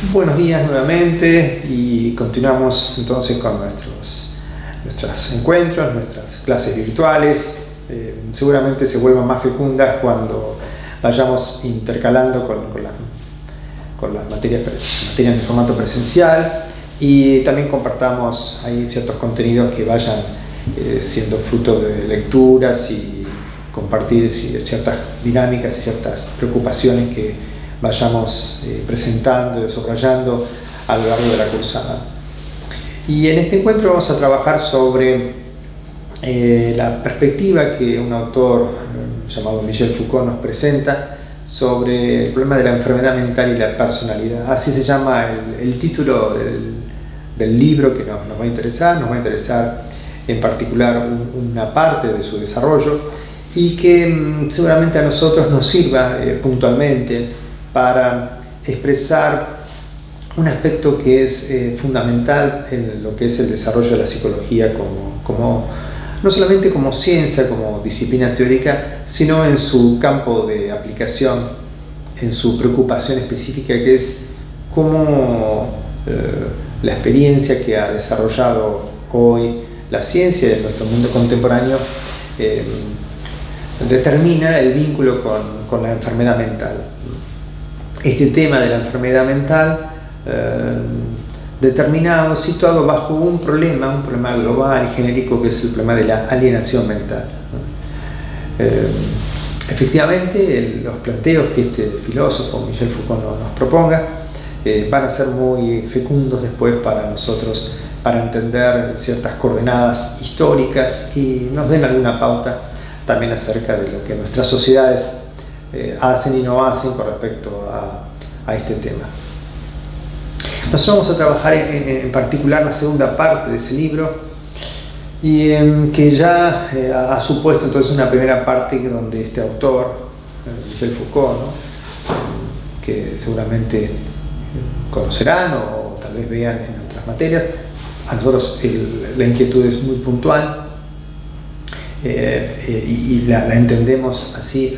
Buenos días nuevamente y continuamos entonces con nuestros encuentros, nuestras clases virtuales. Seguramente se vuelvan más fecundas cuando vayamos intercalando con las materias en formato presencial y también compartamos ahí ciertos contenidos que vayan siendo fruto de lecturas y compartir ciertas dinámicas y ciertas preocupaciones que vayamos presentando y subrayando a lo largo de la cursada. Y en este encuentro vamos a trabajar sobre la perspectiva que un autor llamado Michel Foucault nos presenta sobre el problema de la enfermedad mental y la personalidad. Así se llama el título del libro que nos va a interesar. Nos va a interesar en particular una parte de su desarrollo y que seguramente a nosotros nos sirva puntualmente para expresar un aspecto que es fundamental en lo que es el desarrollo de la psicología no solamente como ciencia, como disciplina teórica, sino en su campo de aplicación, en su preocupación específica, que es cómo la experiencia que ha desarrollado hoy la ciencia de nuestro mundo contemporáneo determina el vínculo con la enfermedad mental. Este tema de la enfermedad mental determinado, situado bajo un problema global y genérico, que es el problema de la alienación mental. Efectivamente, los planteos que este filósofo Michel Foucault nos proponga van a ser muy fecundos después para nosotros, para entender ciertas coordenadas históricas y nos den alguna pauta también acerca de lo que nuestras sociedades hacen y no hacen con respecto a este tema. Nosotros vamos a trabajar en particular la segunda parte de ese libro y que ya ha supuesto entonces una primera parte donde este autor, Michel Foucault, ¿no? Que seguramente conocerán o tal vez vean en otras materias. A nosotros la inquietud es muy puntual y la entendemos así,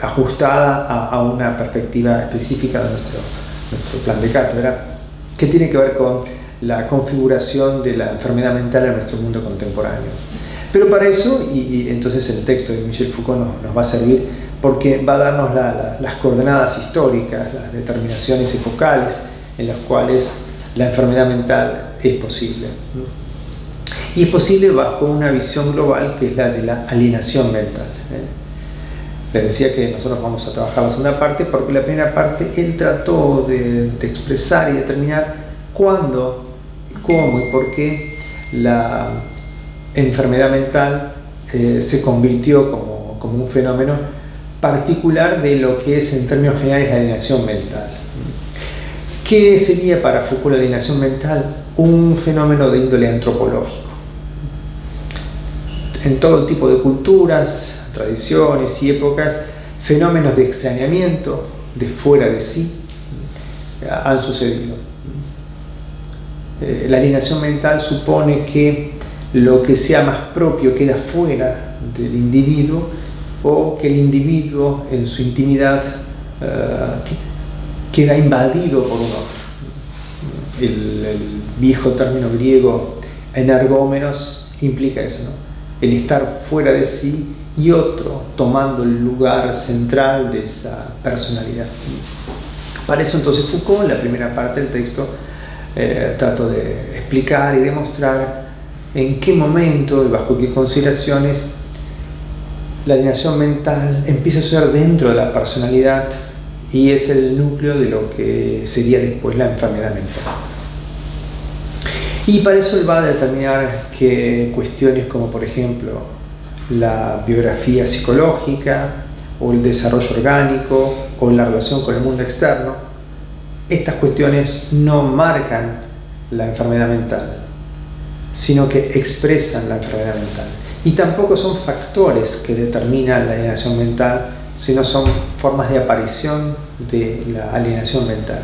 ajustada a una perspectiva específica de nuestro plan de cátedra, que tiene que ver con la configuración de la enfermedad mental en nuestro mundo contemporáneo. Pero para eso, y entonces el texto de Michel Foucault nos va a servir porque va a darnos las coordenadas históricas, las determinaciones epocales en las cuales la enfermedad mental es posible. Y es posible bajo una visión global que es la de la alienación mental. Les decía que nosotros vamos a trabajar la segunda parte porque la primera parte él trató de expresar y determinar cuándo, cómo y por qué la enfermedad mental se convirtió como un fenómeno particular de lo que es en términos generales la alienación mental. ¿Qué sería para Foucault la alienación mental? Un fenómeno de índole antropológico. En todo tipo de culturas, tradiciones y épocas, fenómenos de extrañamiento, de fuera de sí, han sucedido. La alienación mental supone que lo que sea más propio queda fuera del individuo o que el individuo en su intimidad queda invadido por un otro. El viejo término griego energómenos implica eso, ¿no? El estar fuera de sí y otro tomando el lugar central de esa personalidad. Para eso entonces Foucault, en la primera parte del texto, trató de explicar y demostrar en qué momento y bajo qué consideraciones la alienación mental empieza a suceder dentro de la personalidad y es el núcleo de lo que sería después la enfermedad mental. Y para eso él va a determinar que cuestiones como, por ejemplo, la biografía psicológica o el desarrollo orgánico o la relación con el mundo externo, estas cuestiones no marcan la enfermedad mental, sino que expresan la enfermedad mental. Y tampoco son factores que determinan la alienación mental, sino son formas de aparición de la alienación mental.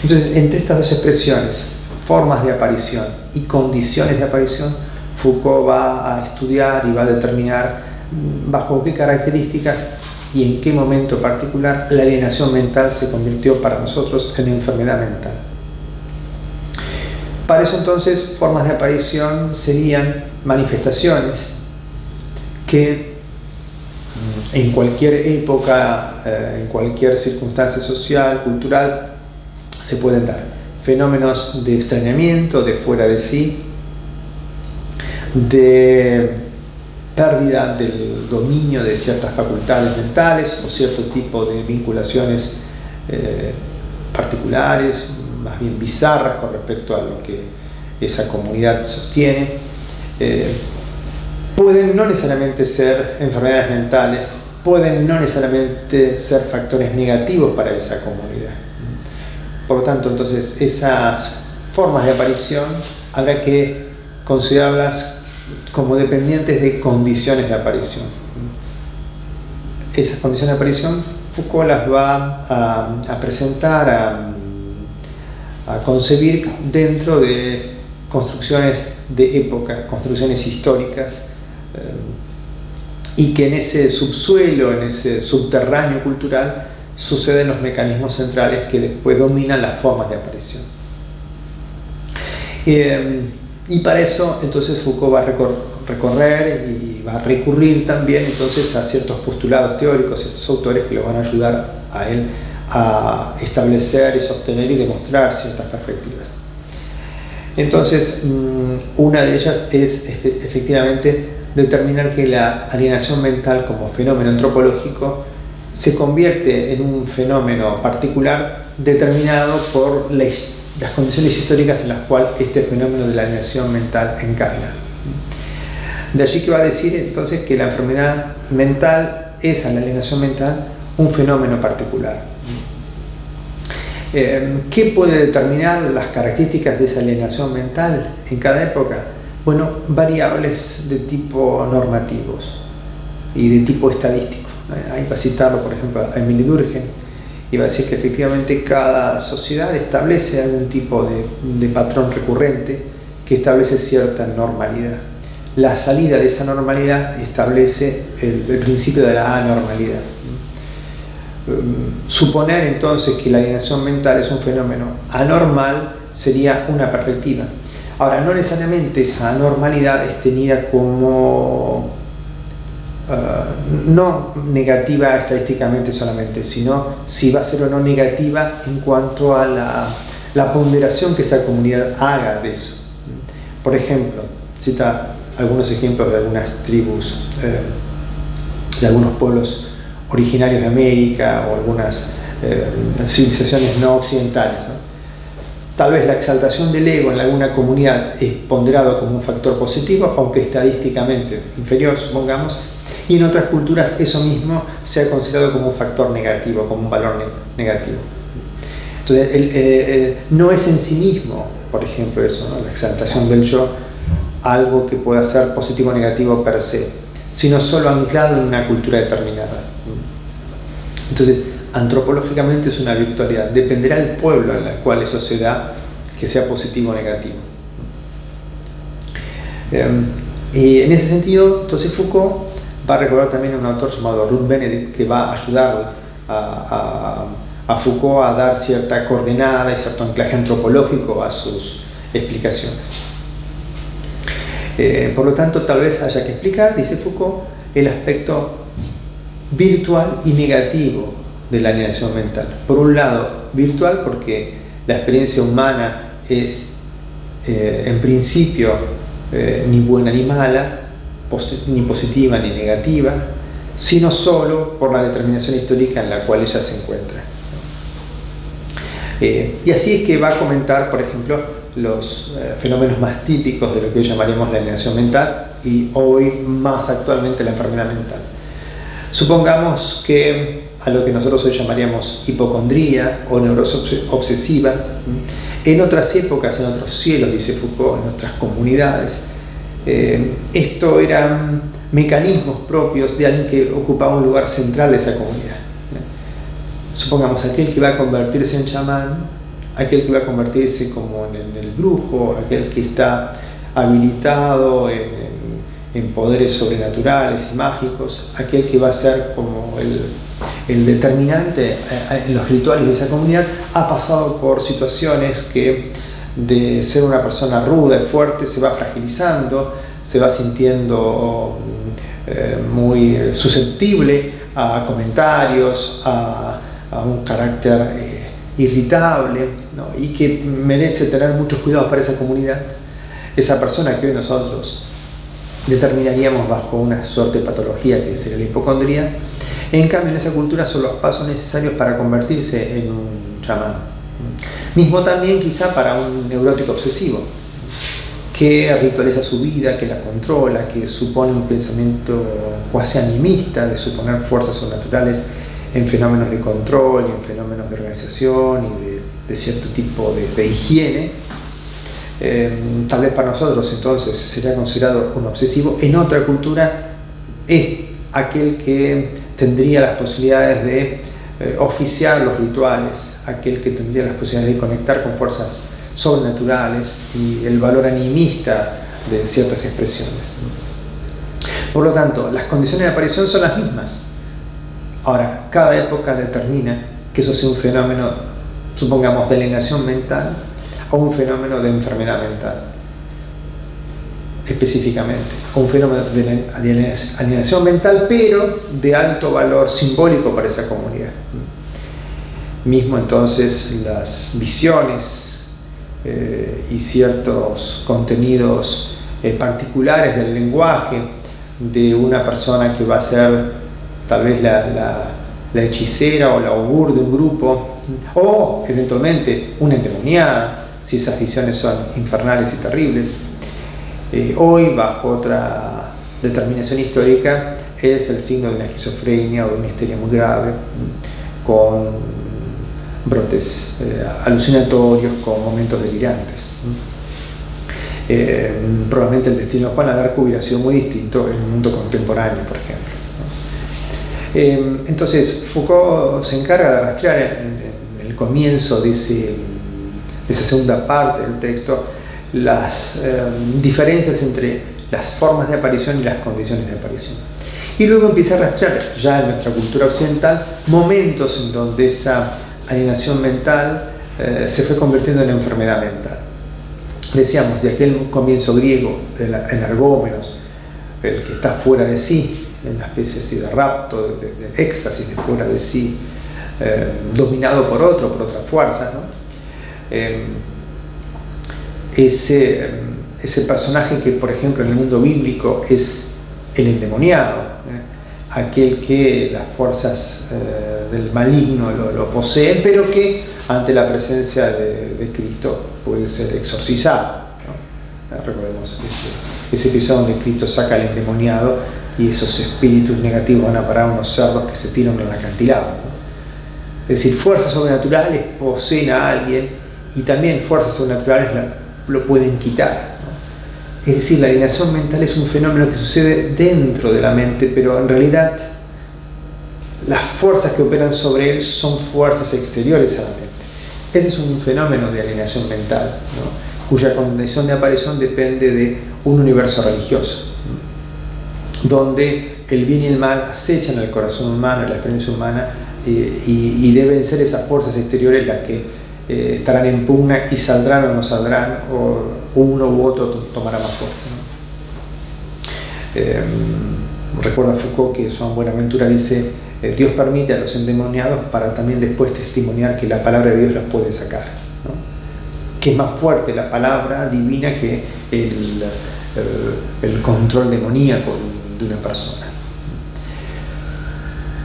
Entonces, entre estas dos expresiones, formas de aparición y condiciones de aparición, Foucault va a estudiar y va a determinar bajo qué características y en qué momento particular la alienación mental se convirtió para nosotros en enfermedad mental. Para eso entonces, formas de aparición serían manifestaciones que en cualquier época, en cualquier circunstancia social, cultural, se pueden dar. Fenómenos de extrañamiento, de fuera de sí, de pérdida del dominio de ciertas facultades mentales o cierto tipo de vinculaciones particulares, más bien bizarras con respecto a lo que esa comunidad sostiene. Pueden no necesariamente ser enfermedades mentales, pueden no necesariamente ser factores negativos para esa comunidad. Por lo tanto, entonces, esas formas de aparición habrá que considerarlas como dependientes de condiciones de aparición. Esas condiciones de aparición Foucault las va a presentar, a concebir dentro de construcciones de época, construcciones históricas, y que en ese subsuelo, en ese subterráneo cultural, suceden los mecanismos centrales que después dominan las formas de aparición. Y para eso entonces Foucault va a recorrer y va a recurrir también entonces a ciertos postulados teóricos, ciertos autores que lo van a ayudar a él a establecer y sostener y demostrar ciertas perspectivas. Entonces, una de ellas es efectivamente determinar que la alienación mental como fenómeno antropológico se convierte en un fenómeno particular determinado por las condiciones históricas en las cuales este fenómeno de la alienación mental encarna. De allí que va a decir entonces que la enfermedad mental es a la alienación mental un fenómeno particular. ¿Qué puede determinar las características de esa alienación mental en cada época? Bueno, variables de tipo normativos y de tipo estadístico. Ahí va a citarlo, por ejemplo, a Émile Durkheim, y va a decir que efectivamente cada sociedad establece algún tipo de patrón recurrente que establece cierta normalidad. La salida de esa normalidad establece el principio de la anormalidad. Suponer entonces que la alienación mental es un fenómeno anormal sería una perspectiva. Ahora, no necesariamente esa anormalidad es tenida como no negativa estadísticamente solamente, sino si va a ser o no negativa en cuanto a la ponderación que esa comunidad haga de eso. Por ejemplo, cita algunos ejemplos de algunas tribus, de algunos pueblos originarios de América o algunas civilizaciones no occidentales, ¿no? Tal vez la exaltación del ego en alguna comunidad es ponderado como un factor positivo, aunque estadísticamente inferior, supongamos, y en otras culturas eso mismo se ha considerado como un factor negativo, como un valor negativo. Entonces, no es en sí mismo, por ejemplo, eso, ¿no? La exaltación del yo, algo que pueda ser positivo o negativo per se, sino solo anclado en una cultura determinada. Entonces, antropológicamente es una virtualidad. Dependerá del pueblo en el cual eso se da, que sea positivo o negativo. Y en ese sentido, entonces Foucault va a recordar también a un autor llamado Ruth Benedict, que va a ayudar a Foucault a dar cierta coordenada y cierto anclaje antropológico a sus explicaciones. Por lo tanto, tal vez haya que explicar, dice Foucault, el aspecto virtual y negativo de la alienación mental. Por un lado, virtual porque la experiencia humana es en principio ni buena ni mala, ni positiva ni negativa, sino solo por la determinación histórica en la cual ella se encuentra. Y así es que va a comentar, por ejemplo, los fenómenos más típicos de lo que hoy llamaríamos la alienación mental y hoy más actualmente la enfermedad mental. Supongamos que a lo que nosotros hoy llamaríamos hipocondría o neurosis obsesiva, en otras épocas, en otros cielos, dice Foucault, en otras comunidades, esto eran mecanismos propios de alguien que ocupaba un lugar central de esa comunidad. Supongamos aquel que va a convertirse en chamán, aquel que va a convertirse como en el brujo, aquel que está habilitado en poderes sobrenaturales y mágicos, aquel que va a ser como el determinante en los rituales de esa comunidad ha pasado por situaciones que de ser una persona ruda y fuerte se va fragilizando, se va sintiendo muy susceptible a comentarios, a un carácter irritable, ¿no? Y que merece tener muchos cuidados para esa comunidad. Esa persona que hoy nosotros determinaríamos bajo una suerte de patología que sería la hipocondría, en cambio en esa cultura son los pasos necesarios para convertirse en un chamán. Mismo también quizá para un neurótico obsesivo, que ritualiza su vida, que la controla, que supone un pensamiento cuasi animista de suponer fuerzas sobrenaturales en fenómenos de control y en fenómenos de organización y de cierto tipo de higiene. Tal vez para nosotros entonces sería considerado un obsesivo. En otra cultura es aquel que tendría las posibilidades de oficiar los rituales, aquel que tendría las posibilidades de conectar con fuerzas sobrenaturales y el valor animista de ciertas expresiones. Por lo tanto, las condiciones de aparición son las mismas. Ahora, cada época determina que eso sea un fenómeno, supongamos, de alienación mental o un fenómeno de enfermedad mental, específicamente, o un fenómeno de alienación mental, pero de alto valor simbólico para esa comunidad. Mismo entonces las visiones y ciertos contenidos particulares del lenguaje de una persona que va a ser tal vez la hechicera o la augur de un grupo, o eventualmente una endemoniada, si esas visiones son infernales y terribles. Hoy, bajo otra determinación histórica, es el signo de una esquizofrenia o de una histeria muy grave, con brotes alucinatorios, con momentos delirantes. Probablemente el destino de Juana de Arco hubiera sido muy distinto en un mundo contemporáneo, por ejemplo. Entonces, Foucault se encarga de rastrear en el comienzo de esa segunda parte del texto las diferencias entre las formas de aparición y las condiciones de aparición. Y luego empieza a rastrear, ya en nuestra cultura occidental, momentos en donde esa alienación mental se fue convirtiendo en enfermedad mental. Decíamos, de aquel comienzo griego, el energómenos, el que está fuera de sí, en una especie así de rapto, de éxtasis de fuera de sí, dominado por otra fuerza, ¿no? Ese personaje que, por ejemplo, en el mundo bíblico es el endemoniado, aquel que las fuerzas del maligno lo poseen, pero que ante la presencia de Cristo puede ser exorcizado, ¿no? Recordemos ese episodio donde Cristo saca al endemoniado y esos espíritus negativos van a parar a unos cerdos que se tiran en el acantilado, ¿no? Es decir, fuerzas sobrenaturales poseen a alguien y también fuerzas sobrenaturales lo pueden quitar, ¿no? Es decir, la alienación mental es un fenómeno que sucede dentro de la mente, pero en realidad las fuerzas que operan sobre él son fuerzas exteriores a la mente. Ese es un fenómeno de alienación mental, ¿no? Cuya condición de aparición depende de un universo religioso, ¿no? Donde el bien y el mal acechan el corazón humano, la experiencia humana, y deben ser esas fuerzas exteriores las que estarán en pugna y saldrán o no saldrán, o uno u otro tomará más fuerza, ¿no? Recuerda Foucault que Juan Buenaventura dice: Dios permite a los endemoniados para también después testimoniar que la palabra de Dios los puede sacar, ¿no? Que es más fuerte la palabra divina que el control demoníaco de una persona.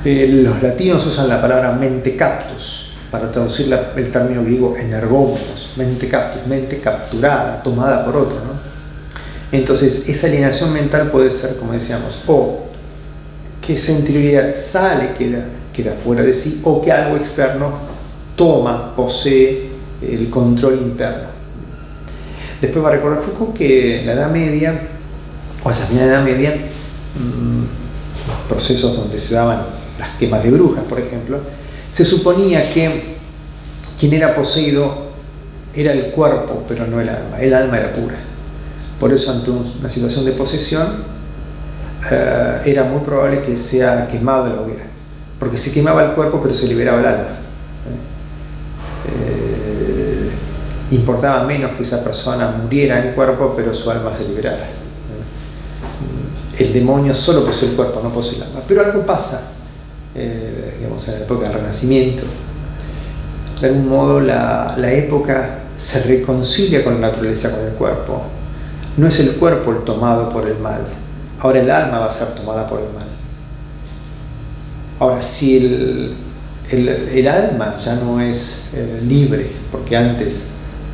Los latinos usan la palabra mentecaptus para traducir el término griego energómenos, mentecaptus, mente capturada, tomada por otro, ¿no? Entonces, esa alienación mental puede ser, como decíamos, o que esa interioridad sale, queda fuera de sí, o que algo externo toma, posee el control interno. Después va a recordar Foucault que en la Edad Media, o sea, en la Edad Media, procesos donde se daban las quemas de brujas, por ejemplo, se suponía que quien era poseído era el cuerpo, pero no el alma era pura. Por eso, ante una situación de posesión, era muy probable que sea quemado la hoguera, porque se quemaba el cuerpo pero se liberaba el alma. Importaba menos que esa persona muriera en cuerpo pero su alma se liberara. El demonio solo posee el cuerpo, no posee el alma. Pero algo pasa, digamos, en la época del Renacimiento. De algún modo la época se reconcilia con la naturaleza, con el cuerpo. No es el cuerpo el tomado por el mal, ahora el alma va a ser tomada por el mal. Ahora, si el alma ya no es libre, porque antes,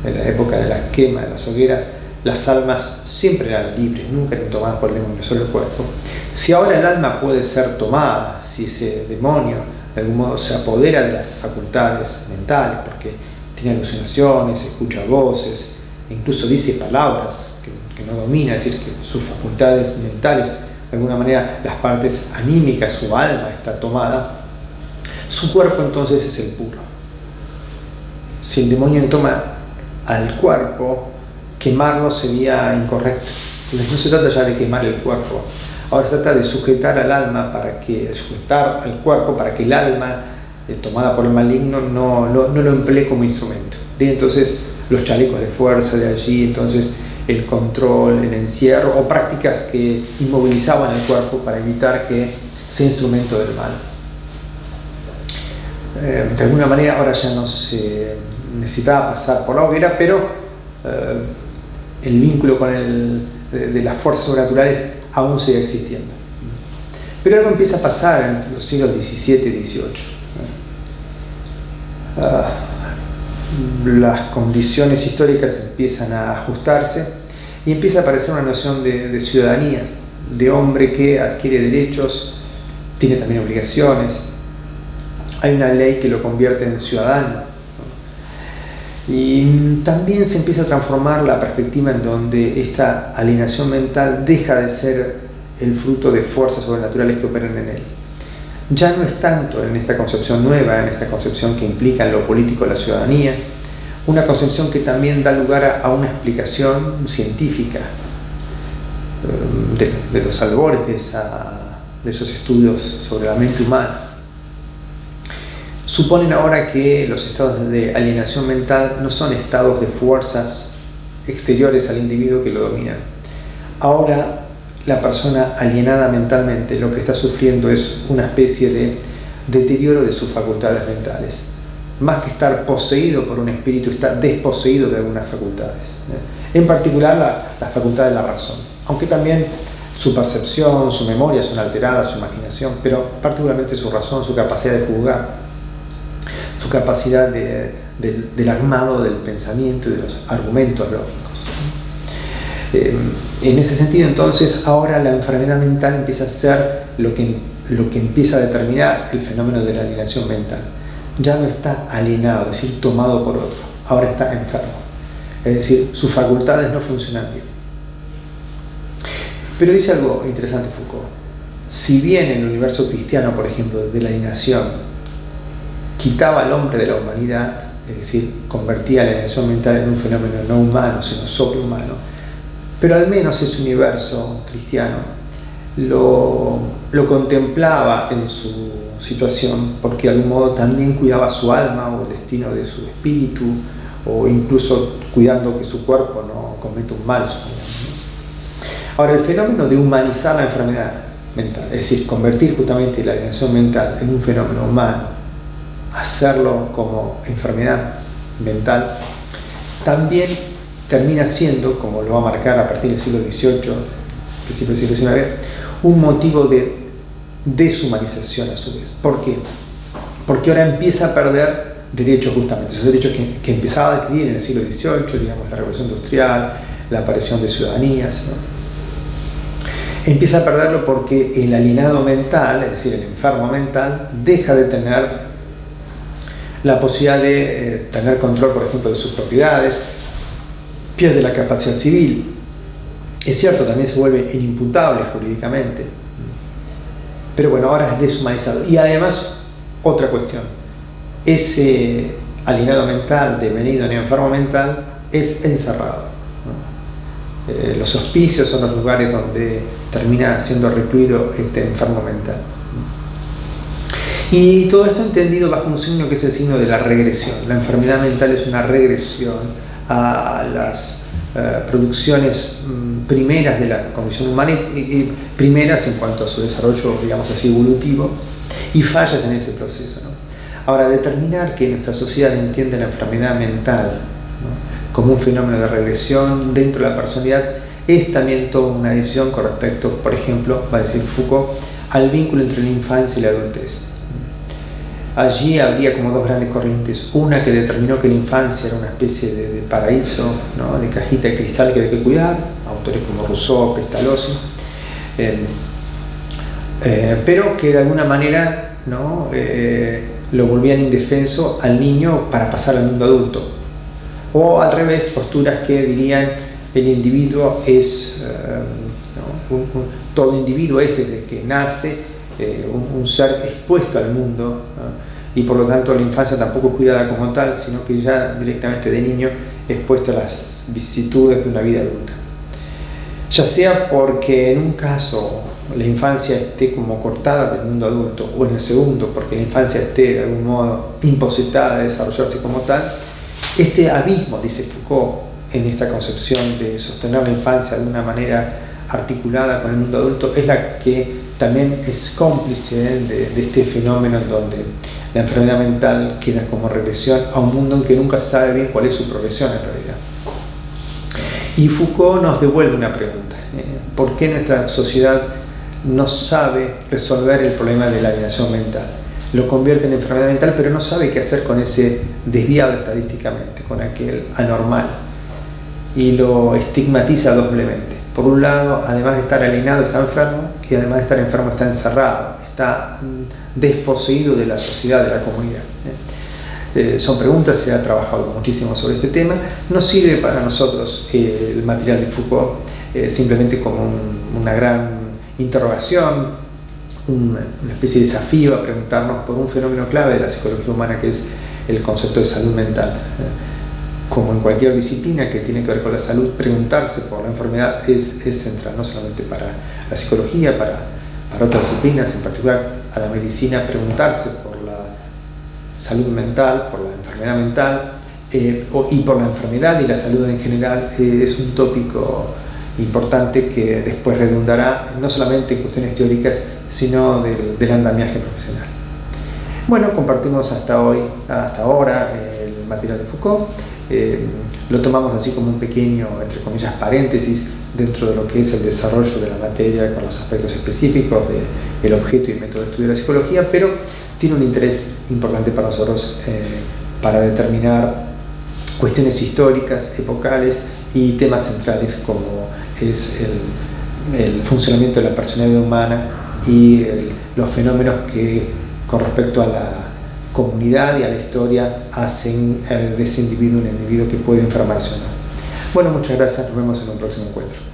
en la época de la quema de las hogueras, las almas siempre eran libres, nunca eran tomadas por el demonio, solo el cuerpo. Si ahora el alma puede ser tomada, si ese demonio de algún modo se apodera de las facultades mentales, porque tiene alucinaciones, escucha voces, incluso dice palabras que no domina, es decir, que sus facultades mentales, de alguna manera las partes anímicas, su alma está tomada, su cuerpo entonces es el puro. Si el demonio toma al cuerpo, quemarlo sería incorrecto. Entonces no se trata ya de quemar el cuerpo, ahora se trata de sujetar al cuerpo para que el alma tomada por el maligno no lo emplee como instrumento. De entonces los chalecos de fuerza de allí, entonces el control, el encierro o prácticas que inmovilizaban el cuerpo para evitar que sea instrumento del mal. De alguna manera ahora ya no se necesitaba pasar por la hoguera, pero el vínculo de las fuerzas sobrenaturales aún sigue existiendo. Pero algo empieza a pasar en los siglos XVII y XVIII. Las condiciones históricas empiezan a ajustarse y empieza a aparecer una noción de ciudadanía, de hombre que adquiere derechos, tiene también obligaciones. Hay una ley que lo convierte en ciudadano. Y también se empieza a transformar la perspectiva en donde esta alienación mental deja de ser el fruto de fuerzas sobrenaturales que operan en él. Ya no es tanto en esta concepción nueva, en esta concepción que implica en lo político la ciudadanía, una concepción que también da lugar a una explicación científica de los albores de esos estudios sobre la mente humana. Suponen ahora que los estados de alienación mental no son estados de fuerzas exteriores al individuo que lo dominan. Ahora la persona alienada mentalmente lo que está sufriendo es una especie de deterioro de sus facultades mentales. Más que estar poseído por un espíritu, está desposeído de algunas facultades. En particular la facultad de la razón, aunque también su percepción, su memoria son alteradas, su imaginación, pero particularmente su razón, su capacidad de juzgar, su capacidad del armado del pensamiento y de los argumentos lógicos. En ese sentido, entonces, ahora la enfermedad mental empieza a ser lo que empieza a determinar el fenómeno de la alienación mental. Ya no está alienado, es decir, tomado por otro, ahora está enfermo. Es decir, sus facultades no funcionan bien. Pero dice algo interesante Foucault. Si bien en el universo cristiano, por ejemplo, de la alienación quitaba al hombre de la humanidad, es decir, convertía la alienación mental en un fenómeno no humano, sino sobrehumano, pero al menos ese universo cristiano lo contemplaba en su situación, porque de algún modo también cuidaba su alma o el destino de su espíritu, o incluso cuidando que su cuerpo no cometa un mal, supongamos. Ahora, el fenómeno de humanizar la enfermedad mental, es decir, convertir justamente la alienación mental en un fenómeno humano, hacerlo como enfermedad mental, también termina siendo, como lo va a marcar a partir del siglo XVIII, principio del siglo XIX, un motivo de deshumanización a su vez. ¿Por qué? Porque ahora empieza a perder derechos justamente, esos derechos que empezaba a adquirir en el siglo XVIII, digamos, la revolución industrial, la aparición de ciudadanías, ¿no? Empieza a perderlo porque el alienado mental, es decir, el enfermo mental, deja de tener la posibilidad de tener control, por ejemplo, de sus propiedades, pierde la capacidad civil. Es cierto, también se vuelve inimputable jurídicamente, pero bueno, ahora es deshumanizado. Y además, otra cuestión, ese alienado mental, devenido en enfermo mental, es encerrado, ¿no? Los hospicios son los lugares donde termina siendo recluido este enfermo mental. Y todo esto entendido bajo un signo que es el signo de la regresión. La enfermedad mental es una regresión a las producciones primeras de la condición humana y primeras en cuanto a su desarrollo, digamos así, evolutivo, y fallas en ese proceso, ¿no? Ahora, determinar que nuestra sociedad entiende la enfermedad mental, ¿no?, como un fenómeno de regresión dentro de la personalidad es también toda una decisión con respecto, por ejemplo, va a decir Foucault, al vínculo entre la infancia y la adultez. Allí habría como dos grandes corrientes, una que determinó que la infancia era una especie de paraíso, ¿no?, de cajita de cristal que había que cuidar, autores como Rousseau, Pestalozzi, pero que de alguna manera, ¿no?, lo volvían indefenso al niño para pasar al mundo adulto. O al revés, posturas que dirían el individuo es, ¿no?, todo individuo es desde que nace un ser expuesto al mundo, ¿no?, y por lo tanto la infancia tampoco es cuidada como tal, sino que ya directamente de niño expuesto a las vicisitudes de una vida adulta. Ya sea porque en un caso la infancia esté como cortada del mundo adulto, o en el segundo porque la infancia esté de algún modo impositada de desarrollarse como tal, este abismo, dice Foucault, en esta concepción de sostener la infancia de una manera articulada con el mundo adulto, es la que también es cómplice de este fenómeno en donde la enfermedad mental queda como regresión a un mundo en que nunca se sabe bien cuál es su progresión en realidad. Y Foucault nos devuelve una pregunta: ¿por qué nuestra sociedad no sabe resolver el problema de la alienación mental? Lo convierte en enfermedad mental, pero no sabe qué hacer con ese desviado estadísticamente, con aquel anormal, y lo estigmatiza doblemente. Por un lado, además de estar alienado, está enfermo, y además de estar enfermo, está encerrado, está desposeído de la sociedad, de la comunidad. Son preguntas, se ha trabajado muchísimo sobre este tema. No sirve para nosotros el material de Foucault simplemente como una gran interrogación, una especie de desafío a preguntarnos por un fenómeno clave de la psicología humana, que es el concepto de salud mental. Como en cualquier disciplina que tiene que ver con la salud, preguntarse por la enfermedad es central, no solamente para la psicología, para otras disciplinas, en particular a la medicina. Preguntarse por la salud mental, por la enfermedad mental y por la enfermedad y la salud en general es un tópico importante que después redundará no solamente en cuestiones teóricas, sino del andamiaje profesional. Bueno, compartimos hasta ahora el material de Foucault. Lo tomamos así como un pequeño, entre comillas, paréntesis dentro de lo que es el desarrollo de la materia con los aspectos específicos del objeto y método de estudio de la psicología, pero tiene un interés importante para nosotros para determinar cuestiones históricas, epocales y temas centrales como es el funcionamiento de la personalidad humana y los fenómenos que con respecto a la comunidad y a la historia hacen de ese individuo un individuo que puede enfermarse o no. Bueno, muchas gracias, nos vemos en un próximo encuentro.